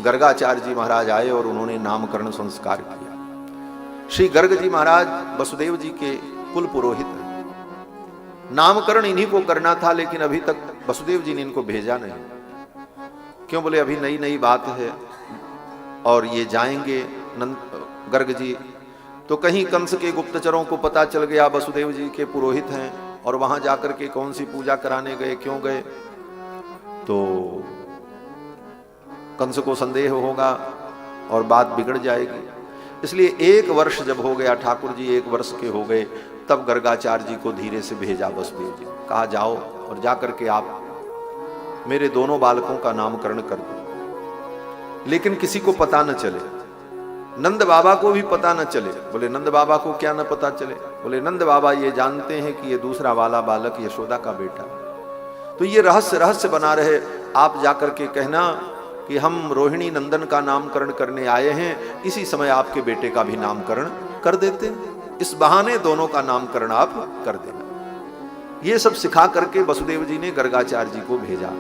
गर्गाचार्य जी महाराज आए और उन्होंने नामकरण संस्कार किया। श्री गर्ग जी महाराज वसुदेव जी के कुल पुरोहित हैं। नामकरण इन्हीं को करना था, लेकिन अभी तक वसुदेव जी ने इनको भेजा नहीं। क्यों? बोले अभी नई नई बात है और ये जाएंगे गर्ग जी, तो कहीं कंस के गुप्तचरों को पता चल गया वसुदेव जी के पुरोहित हैं और वहां जाकर के कौन सी पूजा कराने गए, क्यों गए, तो कंस को संदेह होगा और बात बिगड़ जाएगी। इसलिए 1 वर्ष जब हो गया, ठाकुर जी 1 वर्ष के हो गए, तब गर्गाचार्य जी को धीरे से भेजा वसुदेव जी, कहा जाओ और जाकर के आप मेरे दोनों बालकों का नामकरण कर दो, लेकिन किसी को पता न चले, नंद बाबा को भी पता न चले। बोले नंद बाबा को क्या न पता चले? बोले नंद बाबा ये जानते हैं कि ये दूसरा वाला बालक यशोदा का बेटा, तो ये रहस्य बना रहे। आप जाकर के कहना कि हम रोहिणी नंदन का नामकरण करने आए हैं, इसी समय आपके बेटे का भी नामकरण कर देते, इस बहाने दोनों का नामकरण आप कर देना। ये सब सिखा करके वसुदेव जी ने गर्गाचार्य जी को भेजा।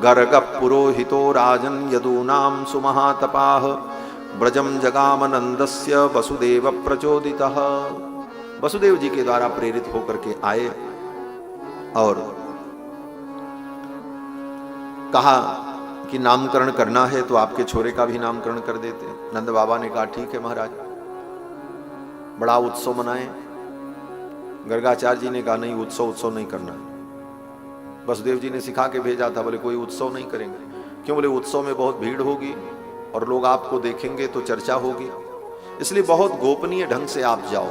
गर्ग पुरोहितो राजन यदूनाम सुमहातपाह ब्रजम जगाम नंदस्य वसुदेव प्रचोदितः। वसुदेव जी के द्वारा प्रेरित होकर के आए और कहा कि नामकरण करना है तो आपके छोरे का भी नामकरण कर देते। नंद बाबा ने कहा ठीक है महाराज, बड़ा उत्सव मनाएं। गर्गाचार्य जी ने कहा नहीं, उत्सव नहीं करना है। वसुदेव जी ने सिखा के भेजा था, बोले कोई उत्सव नहीं करेंगे। क्यों? बोले उत्सव में बहुत भीड़ होगी और लोग आपको देखेंगे तो चर्चा होगी, इसलिए बहुत गोपनीय ढंग से आप जाओ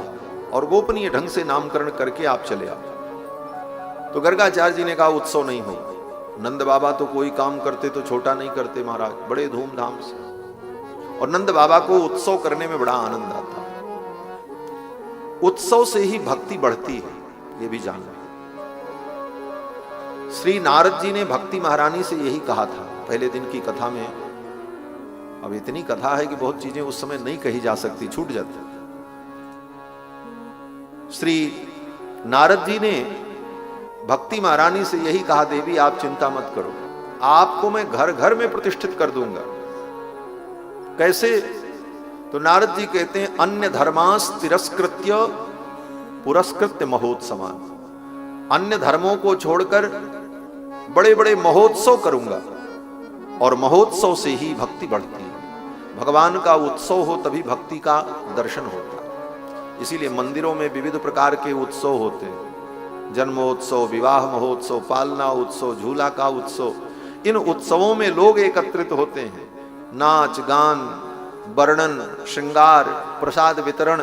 और गोपनीय ढंग से नामकरण करके आप चले आओ। तो गर्गाचार्य जी ने कहा उत्सव नहीं होगा। नंद बाबा तो कोई काम करते तो छोटा नहीं करते महाराज, बड़े धूमधाम से, और नंद बाबा को उत्सव करने में बड़ा आनंद आता है। उत्सव से ही भक्ति बढ़ती है, ये भी जानना। श्री नारद जी ने भक्ति महारानी से यही कहा था पहले दिन की कथा में। अब इतनी कथा है कि बहुत चीजें उस समय नहीं कही जा सकती, छूट जाती। श्री नारद जी ने भक्ति महारानी से यही कहा, देवी आप चिंता मत करो, आपको मैं घर घर में प्रतिष्ठित कर दूंगा। कैसे? तो नारद जी कहते हैं अन्य धर्मास तिरस्कृत्य पुरस्कृत्य महोत्सवान। अन्य धर्मों को छोड़कर बड़े बड़े महोत्सव करूंगा और महोत्सव से ही भक्ति बढ़ती है। भगवान का उत्सव हो तभी भक्ति का दर्शन होता है। इसीलिए मंदिरों में विविध प्रकार के उत्सव होते हैं, जन्मोत्सव, विवाह महोत्सव, पालना उत्सव, झूला का उत्सव। इन उत्सवों में लोग एकत्रित होते हैं, नाच गान, वर्णन, श्रृंगार, प्रसाद वितरण,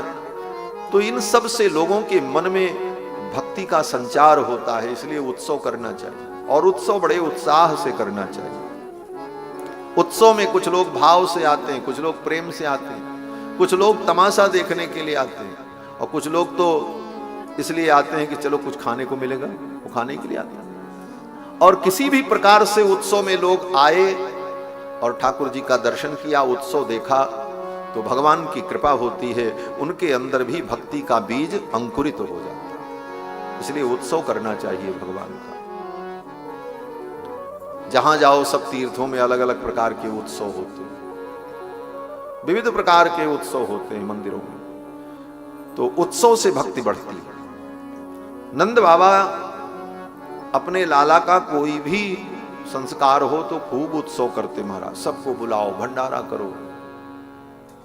तो इन सब से लोगों के मन में भक्ति का संचार होता है। इसलिए उत्सव करना चाहिए और उत्सव बड़े उत्साह से करना चाहिए। उत्सव में कुछ लोग भाव से आते हैं, कुछ लोग प्रेम से आते हैं, कुछ लोग तमाशा देखने के लिए आते हैं और कुछ लोग तो इसलिए आते हैं कि चलो कुछ खाने को मिलेगा, वो खाने के लिए आते हैं। और किसी भी प्रकार से उत्सव में लोग आए और ठाकुर जी का दर्शन किया, उत्सव देखा, तो भगवान की कृपा होती है, उनके अंदर भी भक्ति का बीज अंकुरित हो जाता है। इसलिए उत्सव करना चाहिए भगवान का। जहां जाओ सब तीर्थों में अलग अलग प्रकार के उत्सव होते हैं, विविध प्रकार के उत्सव होते हैं मंदिरों में, तो उत्सव से भक्ति बढ़ती है। नंद बाबा अपने लाला का कोई भी संस्कार हो तो खूब उत्सव करते महाराज। सबको बुलाओ, भंडारा करो,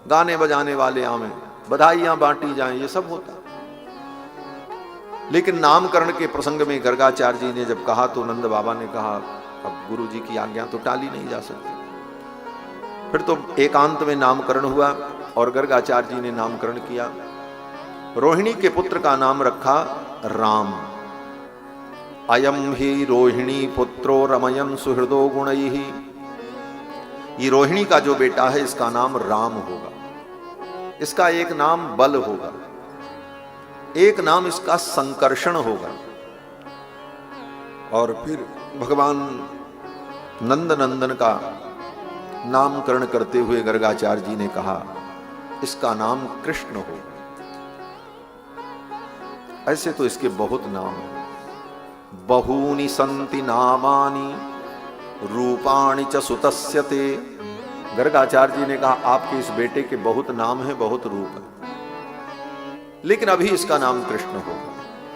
गाने बजाने वाले आवे, बधाइयां बांटी जाएं, ये सब होता। लेकिन नामकरण के प्रसंग में गर्गाचार्य जी ने जब कहा तो नंद बाबा ने कहा अब गुरु जी की आज्ञा तो टाली नहीं जा सकती। फिर तो एकांत में नामकरण हुआ और गर्गाचार्य जी ने नामकरण किया। रोहिणी के पुत्र का नाम रखा राम। अयम ही रोहिणी पुत्रो रमयन सुहृदो गुणैहि। ये रोहिणी का जो बेटा है इसका नाम राम होगा, इसका एक नाम बल होगा, एक नाम इसका संकर्षण होगा। और फिर भगवान नंद नंदन का नामकरण करते हुए गर्गाचार्य जी ने कहा इसका नाम कृष्ण हो। ऐसे तो इसके बहुत नाम हैं। बहूनि संति नामानि रूपाणि च सुतस्य ते गर्गाचार्य जी ने कहा आपके इस बेटे के बहुत नाम है, बहुत रूप है, लेकिन अभी इसका नाम कृष्ण होगा।